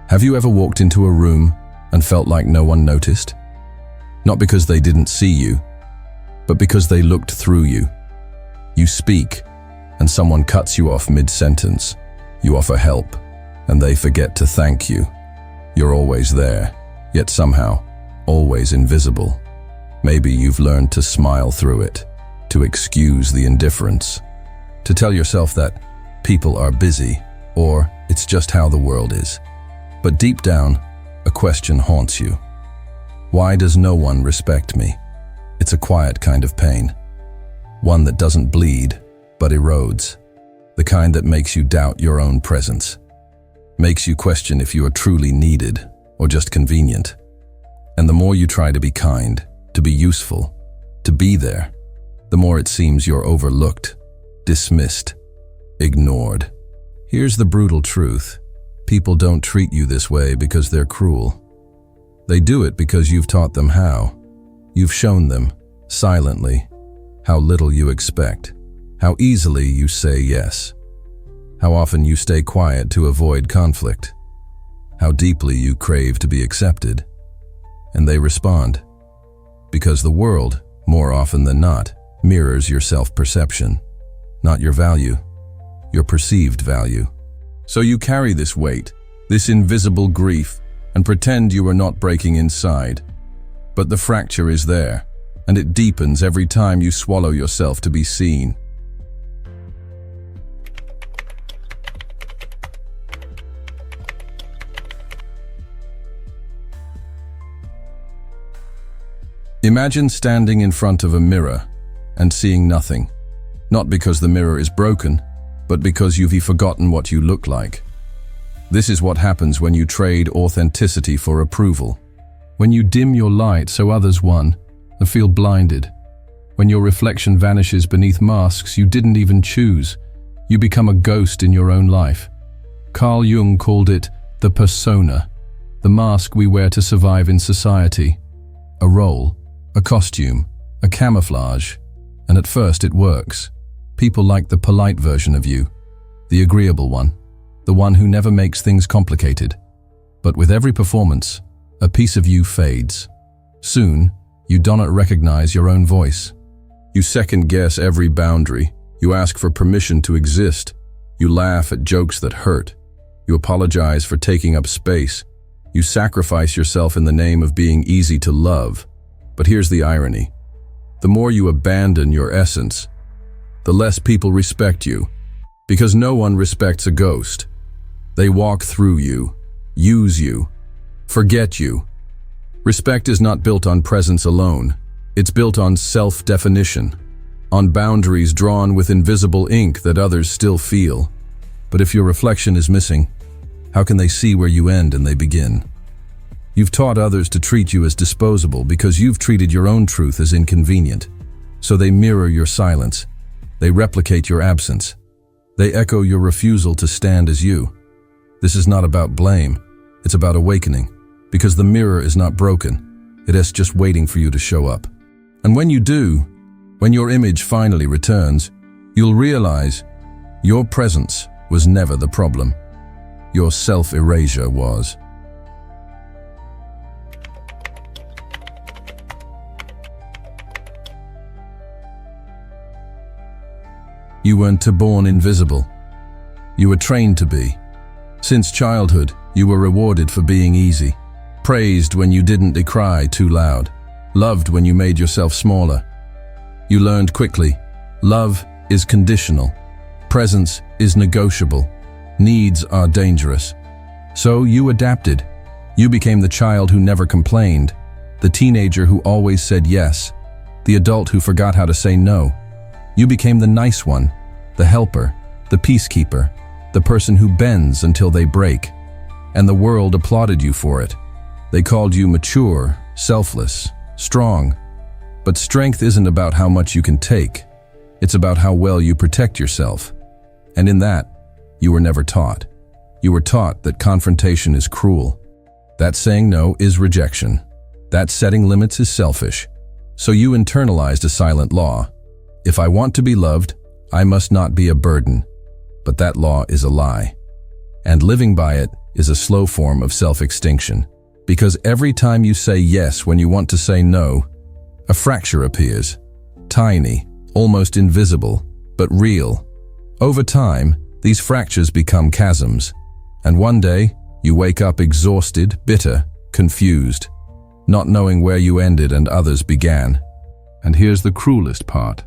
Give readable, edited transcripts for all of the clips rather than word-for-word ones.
Have you ever walked into a room and felt like no one noticed? Not because they didn't see you, but because they looked through you. You speak, and someone cuts you off mid-sentence. You offer help, and they forget to thank you. You're always there, yet somehow always invisible. Maybe you've learned to smile through it, to excuse the indifference, to tell yourself that people are busy, or it's just how the world is. But deep down, a question haunts you. Why does no one respect me? It's a quiet kind of pain. One that doesn't bleed, but erodes. The kind that makes you doubt your own presence. Makes you question if you are truly needed or just convenient. And the more you try to be kind, to be useful, to be there, the more it seems you're overlooked, dismissed, ignored. Here's the brutal truth. People don't treat you this way because they're cruel. They do it because you've taught them how. You've shown them, silently, how little you expect, how easily you say yes, how often you stay quiet to avoid conflict, how deeply you crave to be accepted. And they respond. Because the world, more often than not, mirrors your self-perception, not your value, your perceived value. So you carry this weight, this invisible grief, and pretend you are not breaking inside. But the fracture is there, and it deepens every time you swallow yourself to be seen. Imagine standing in front of a mirror and seeing nothing, not because the mirror is broken, but because you've forgotten what you look like. This is what happens when you trade authenticity for approval. When you dim your light so others won and feel blinded. When your reflection vanishes beneath masks you didn't even choose, you become a ghost in your own life. Carl Jung called it the persona, the mask we wear to survive in society. A role, a costume, a camouflage, and at first it works. People like the polite version of you, the agreeable one, the one who never makes things complicated. But with every performance, a piece of you fades. Soon, you do not recognize your own voice. You second-guess every boundary. You ask for permission to exist. You laugh at jokes that hurt. You apologize for taking up space. You sacrifice yourself in the name of being easy to love. But here's the irony. The more you abandon your essence, the less people respect you, because no one respects a ghost. They walk through you, use you, forget you. Respect is not built on presence alone. It's built on self-definition, on boundaries drawn with invisible ink that others still feel. But if your reflection is missing, how can they see where you end and they begin? You've taught others to treat you as disposable because you've treated your own truth as inconvenient. So they mirror your silence. They replicate your absence. They echo your refusal to stand as you. This is not about blame. It's about awakening. Because the mirror is not broken. It is just waiting for you to show up. And when you do, when your image finally returns, you'll realize your presence was never the problem. Your self-erasure was. You weren't born invisible. You were trained to be. Since childhood, you were rewarded for being easy, praised when you didn't decry too loud, loved when you made yourself smaller. You learned quickly, love is conditional, presence is negotiable, needs are dangerous. So you adapted. You became the child who never complained, the teenager who always said yes, the adult who forgot how to say no. You became the nice one, the helper, the peacekeeper, the person who bends until they break. And the world applauded you for it. They called you mature, selfless, strong. But strength isn't about how much you can take. It's about how well you protect yourself. And in that, you were never taught. You were taught that confrontation is cruel. That saying no is rejection. That setting limits is selfish. So you internalized a silent law. If I want to be loved, I must not be a burden. But that law is a lie. And living by it is a slow form of self-extinction, because every time you say yes when you want to say no, a fracture appears, tiny, almost invisible, but real. Over time, these fractures become chasms, and one day, you wake up exhausted, bitter, confused, not knowing where you ended and others began. And here's the cruelest part.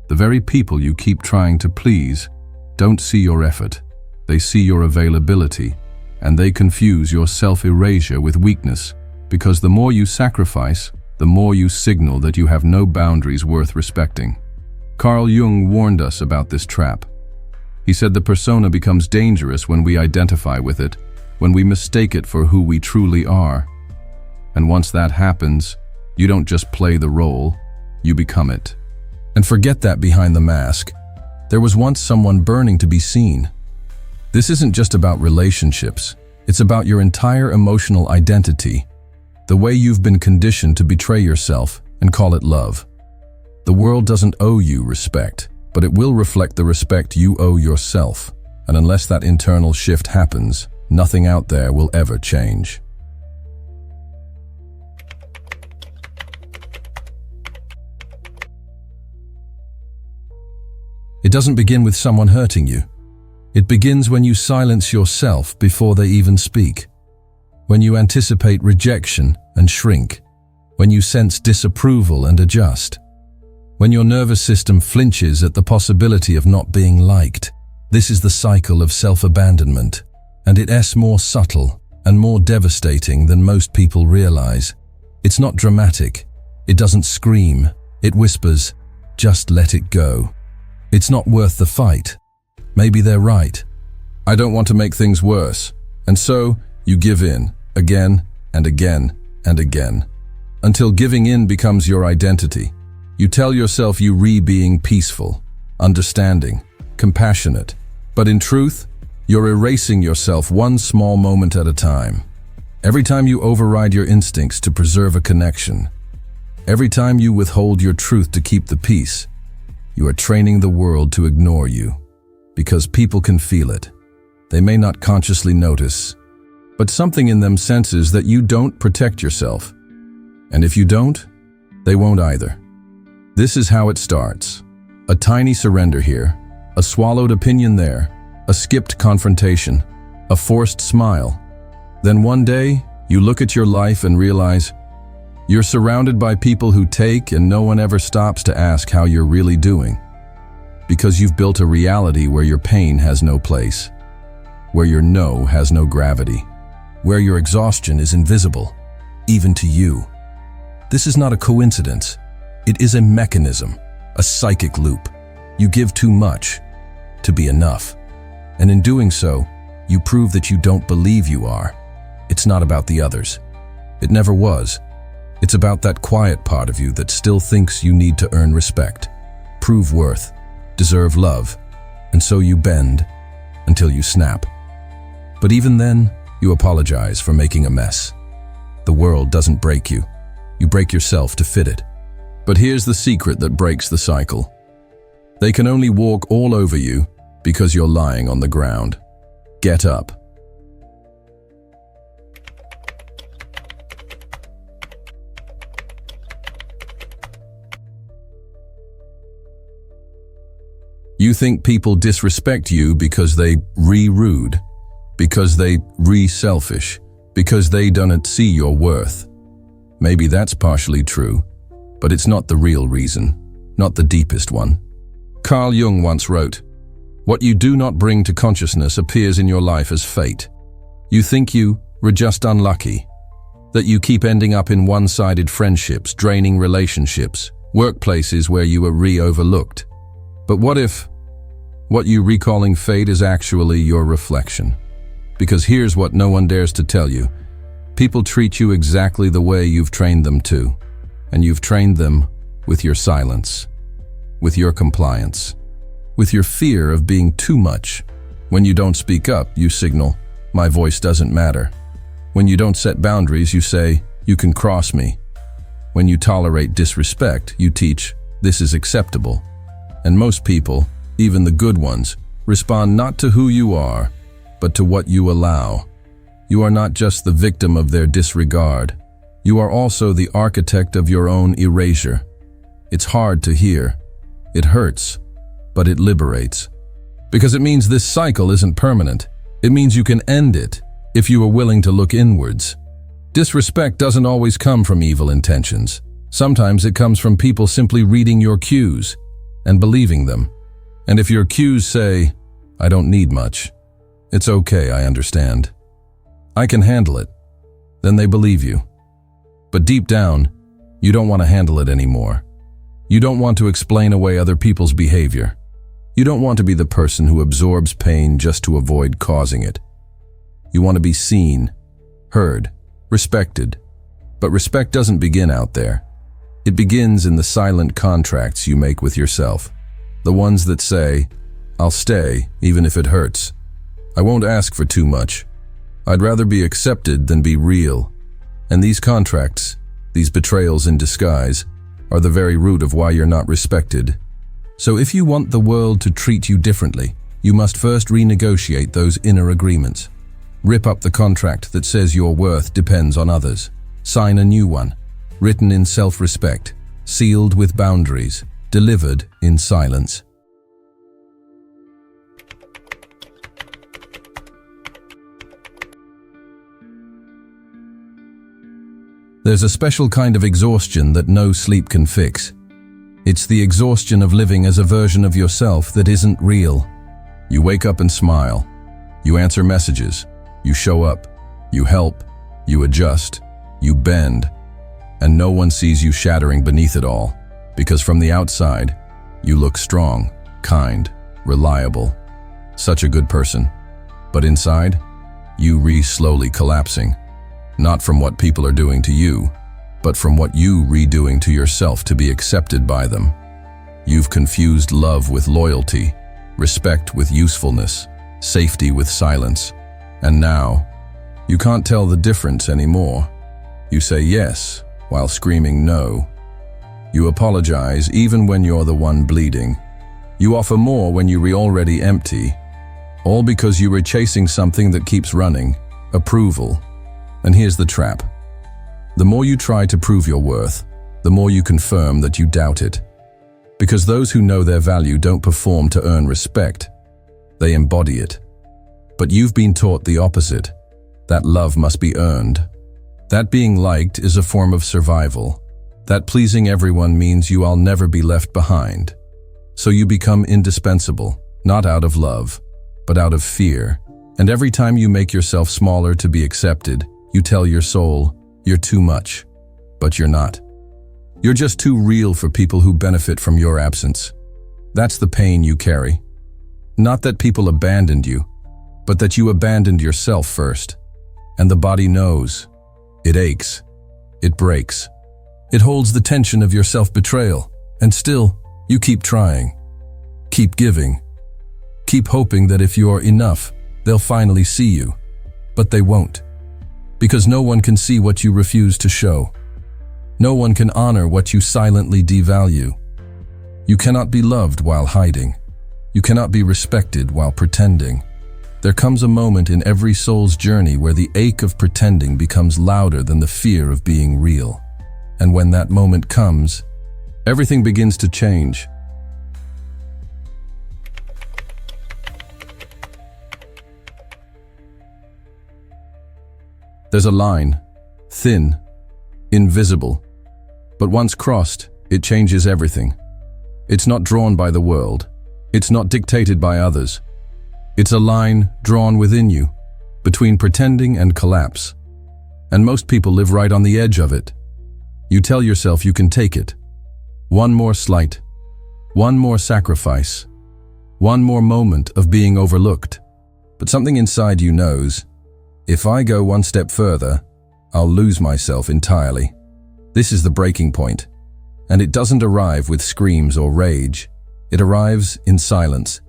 The very people you keep trying to please don't see your effort. They see your availability, and they confuse your self-erasure with weakness, because the more you sacrifice, the more you signal that you have no boundaries worth respecting. Carl Jung warned us about this trap. He said the persona becomes dangerous when we identify with it, when we mistake it for who we truly are. And once that happens, you don't just play the role, you become it. And forget that behind the mask, there was once someone burning to be seen. This isn't just about relationships, it's about your entire emotional identity, the way you've been conditioned to betray yourself and call it love. The world doesn't owe you respect, but it will reflect the respect you owe yourself, and unless that internal shift happens, nothing out there will ever change. It doesn't begin with someone hurting you. It begins when you silence yourself before they even speak, when you anticipate rejection and shrink, when you sense disapproval and adjust, when your nervous system flinches at the possibility of not being liked. This is the cycle of self-abandonment, and it's more subtle and more devastating than most people realize. It's not dramatic. It doesn't scream. It whispers, "Just let it go. It's not worth the fight. Maybe they're right. I don't want to make things worse." And so you give in, again and again and again, until giving in becomes your identity. You tell yourself you being peaceful, understanding, compassionate, but in truth, you're erasing yourself one small moment at a time. Every time you override your instincts to preserve a connection, every time you withhold your truth to keep the peace, you are training the world to ignore you, because people can feel it. They may not consciously notice, but something in them senses that you don't protect yourself. And if you don't, they won't either. This is how it starts. A tiny surrender here, a swallowed opinion there, a skipped confrontation, a forced smile. Then one day, you look at your life and realize you're surrounded by people who take, and no one ever stops to ask how you're really doing. Because you've built a reality where your pain has no place, where your no has no gravity, where your exhaustion is invisible, even to you. This is not a coincidence. It is a mechanism, a psychic loop. You give too much to be enough. And in doing so, you prove that you don't believe you are. It's not about the others. It never was. It's about that quiet part of you that still thinks you need to earn respect, prove worth, deserve love, and so you bend until you snap. But even then, you apologize for making a mess. The world doesn't break you. You break yourself to fit it. But here's the secret that breaks the cycle. They can only walk all over you because you're lying on the ground. Get up. You think people disrespect you because they rude, because they selfish, because they don't see your worth. Maybe that's partially true, but it's not the real reason, not the deepest one. Carl Jung once wrote, "What you do not bring to consciousness appears in your life as fate. You think you were just unlucky, that you keep ending up in one-sided friendships, draining relationships, workplaces where you were overlooked. But what if what you recalling fate is actually your reflection? Because here's what no one dares to tell you. People treat you exactly the way you've trained them to, and you've trained them with your silence, with your compliance, with your fear of being too much. When you don't speak up, you signal, my voice doesn't matter. When you don't set boundaries, you say, you can cross me. When you tolerate disrespect, you teach, this is acceptable. And most people, even the good ones, respond not to who you are, but to what you allow. You are not just the victim of their disregard. You are also the architect of your own erasure. It's hard to hear. It hurts, but it liberates. Because it means this cycle isn't permanent. It means you can end it if you are willing to look inwards. Disrespect doesn't always come from evil intentions. Sometimes it comes from people simply reading your cues and believing them. And if your cues say, "I don't need much. It's okay, I understand. I can handle it," then they believe you. But deep down, you don't want to handle it anymore. You don't want to explain away other people's behavior. You don't want to be the person who absorbs pain just to avoid causing it. You want to be seen, heard, respected. But respect doesn't begin out there. It begins in the silent contracts you make with yourself. The ones that say, "I'll stay even if it hurts. I won't ask for too much. I'd rather be accepted than be real." And these contracts, these betrayals in disguise, are the very root of why you're not respected. So if you want the world to treat you differently, you must first renegotiate those inner agreements. Rip up the contract that says your worth depends on others. Sign a new one, written in self-respect, sealed with boundaries, delivered in silence. There's a special kind of exhaustion that no sleep can fix. It's the exhaustion of living as a version of yourself that isn't real. You wake up and smile. You answer messages. You show up. You help. You adjust. You bend. And no one sees you shattering beneath it all, because from the outside, you look strong, kind, reliable, such a good person. But inside, you slowly collapsing. Not from what people are doing to you, but from what you redoing to yourself to be accepted by them. You've confused love with loyalty, respect with usefulness, safety with silence. And now, you can't tell the difference anymore. You say yes, while screaming no. You apologize even when you're the one bleeding. You offer more when you're already empty. All because you were chasing something that keeps running, approval. And here's the trap. The more you try to prove your worth, the more you confirm that you doubt it. Because those who know their value don't perform to earn respect. They embody it. But you've been taught the opposite, that love must be earned. That being liked is a form of survival. That pleasing everyone means you'll never be left behind. So you become indispensable, not out of love, but out of fear. And every time you make yourself smaller to be accepted, you tell your soul, you're too much. But you're not. You're just too real for people who benefit from your absence. That's the pain you carry. Not that people abandoned you, but that you abandoned yourself first. And the body knows. It aches. It breaks. It holds the tension of your self-betrayal. And still, you keep trying. Keep giving. Keep hoping that if you're enough, they'll finally see you. But they won't. Because no one can see what you refuse to show. No one can honor what you silently devalue. You cannot be loved while hiding. You cannot be respected while pretending. There comes a moment in every soul's journey where the ache of pretending becomes louder than the fear of being real. And when that moment comes, everything begins to change. There's a line, thin, invisible, but once crossed, it changes everything. It's not drawn by the world. It's not dictated by others. It's a line drawn within you, between pretending and collapse. And most people live right on the edge of it. You tell yourself you can take it. One more slight, one more sacrifice, one more moment of being overlooked. But something inside you knows, if I go one step further, I'll lose myself entirely. This is the breaking point. And it doesn't arrive with screams or rage. It arrives in silence.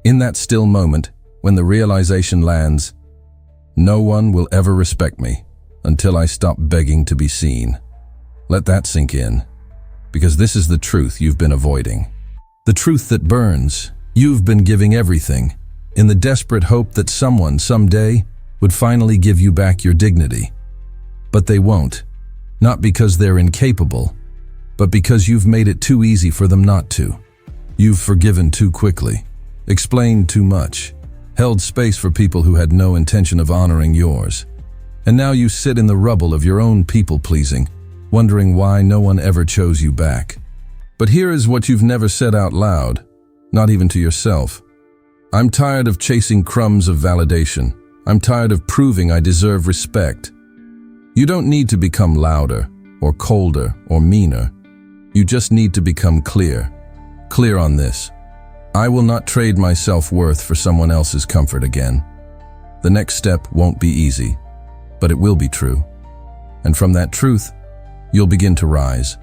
In that still moment, when the realization lands, no one will ever respect me until I stop begging to be seen. Let that sink in, because this is the truth you've been avoiding. The truth that burns. You've been giving everything, in the desperate hope that someone, someday, would finally give you back your dignity. But they won't, not because they're incapable, but because you've made it too easy for them not to. You've forgiven too quickly, explained too much, held space for people who had no intention of honoring yours. And now you sit in the rubble of your own people-pleasing, wondering why no one ever chose you back. But here is what you've never said out loud, not even to yourself. I'm tired of chasing crumbs of validation. I'm tired of proving I deserve respect. You don't need to become louder, or colder, or meaner. You just need to become clear. Clear on this. I will not trade my self-worth for someone else's comfort again. The next step won't be easy, but it will be true. And from that truth, you'll begin to rise.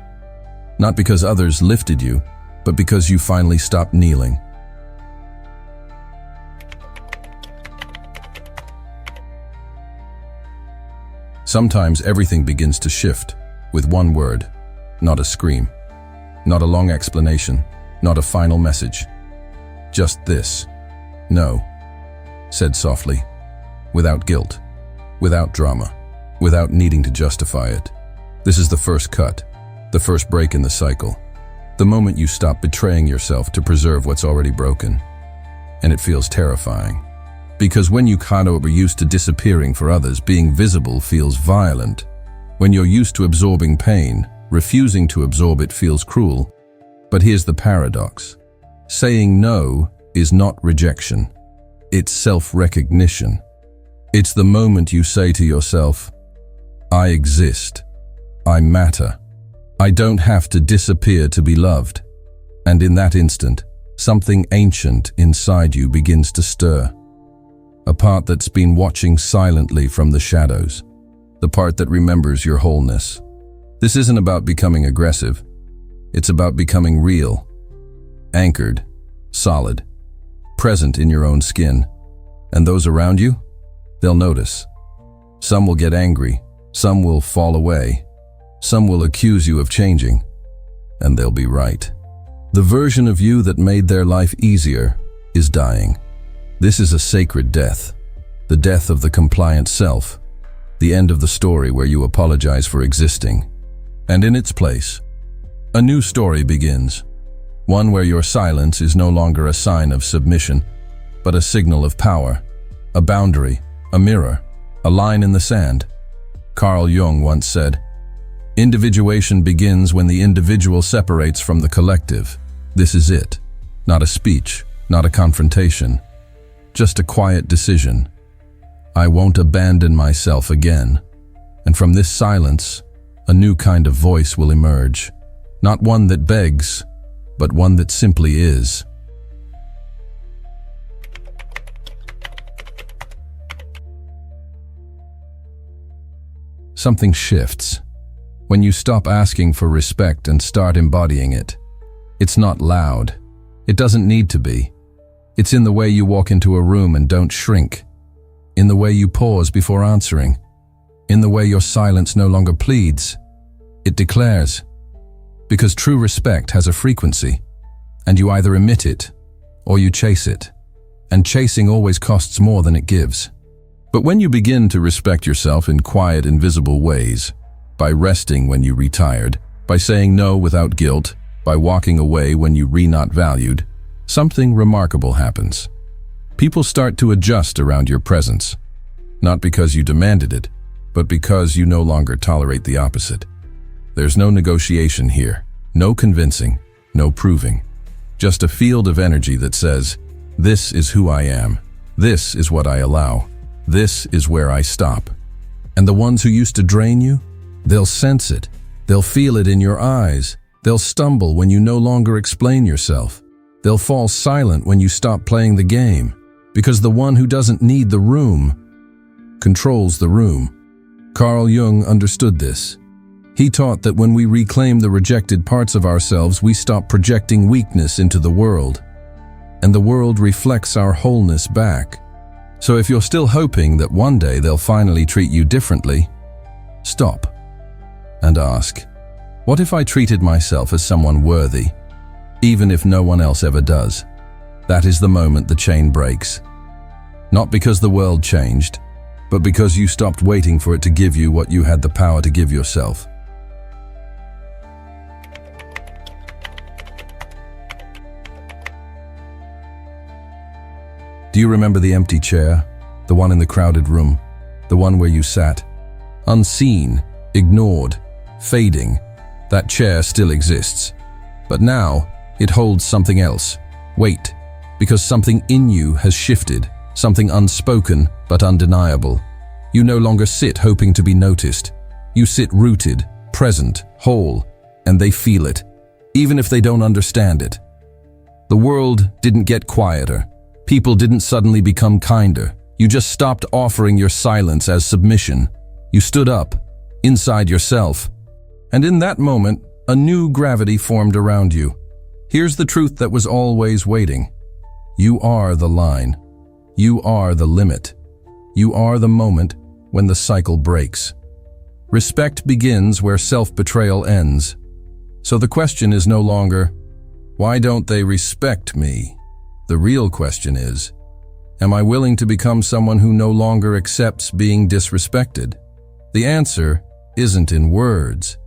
Not because others lifted you, but because you finally stopped kneeling. Sometimes everything begins to shift with one word, not a scream, not a long explanation, not a final message. Just this, no, said softly, without guilt, without drama, without needing to justify it. This is the first cut, the first break in the cycle, the moment you stop betraying yourself to preserve what's already broken. And it feels terrifying. Because when you are used to disappearing for others, being visible feels violent. When you're used to absorbing pain, refusing to absorb it feels cruel. But here's the paradox. Saying no is not rejection. It's self-recognition. It's the moment you say to yourself, I exist. I matter. I don't have to disappear to be loved. And in that instant, something ancient inside you begins to stir. A part that's been watching silently from the shadows. The part that remembers your wholeness. This isn't about becoming aggressive. It's about becoming real. Anchored, solid, present in your own skin. And those around you? They'll notice. Some will get angry. Some will fall away. Some will accuse you of changing. And they'll be right. The version of you that made their life easier is dying. This is a sacred death, the death of the compliant self, the end of the story where you apologize for existing. And in its place, a new story begins, one where your silence is no longer a sign of submission, but a signal of power, a boundary, a mirror, a line in the sand. Carl Jung once said, "Individuation begins when the individual separates from the collective." This is it, not a speech, not a confrontation. Just a quiet decision. I won't abandon myself again. And from this silence, a new kind of voice will emerge. Not one that begs, but one that simply is. Something shifts. When you stop asking for respect and start embodying it. It's not loud. It doesn't need to be. It's in the way you walk into a room and don't shrink, in the way you pause before answering, in the way your silence no longer pleads. It declares. Because true respect has a frequency, and you either emit it or you chase it, and chasing always costs more than it gives. But when you begin to respect yourself in quiet, invisible ways, by resting when you retired, by saying no without guilt, by walking away when you not valued, something remarkable happens. People start to adjust around your presence, not because you demanded it, but because you no longer tolerate the opposite. There's no negotiation here, no convincing, no proving, just a field of energy that says, this is who I am, this is what I allow, this is where I stop. And the ones who used to drain you, they'll sense it, they'll feel it in your eyes, they'll stumble when you no longer explain yourself. They'll fall silent when you stop playing the game, because the one who doesn't need the room controls the room. Carl Jung understood this. He taught that when we reclaim the rejected parts of ourselves, we stop projecting weakness into the world, and the world reflects our wholeness back. So if you're still hoping that one day they'll finally treat you differently, stop and ask, what if I treated myself as someone worthy? Even if no one else ever does. That is the moment the chain breaks. Not because the world changed, but because you stopped waiting for it to give you what you had the power to give yourself. Do you remember the empty chair? The one in the crowded room? The one where you sat? Unseen, ignored, fading. That chair still exists. But now, it holds something else. Weight. Because something in you has shifted. Something unspoken, but undeniable. You no longer sit hoping to be noticed. You sit rooted, present, whole, and they feel it, even if they don't understand it. The world didn't get quieter. People didn't suddenly become kinder. You just stopped offering your silence as submission. You stood up, inside yourself. And in that moment, a new gravity formed around you. Here's the truth that was always waiting. You are the line. You are the limit. You are the moment when the cycle breaks. Respect begins where self-betrayal ends. So the question is no longer, why don't they respect me? The real question is, am I willing to become someone who no longer accepts being disrespected? The answer isn't in words.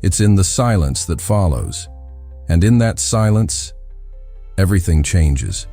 It's in the silence that follows. And in that silence, everything changes.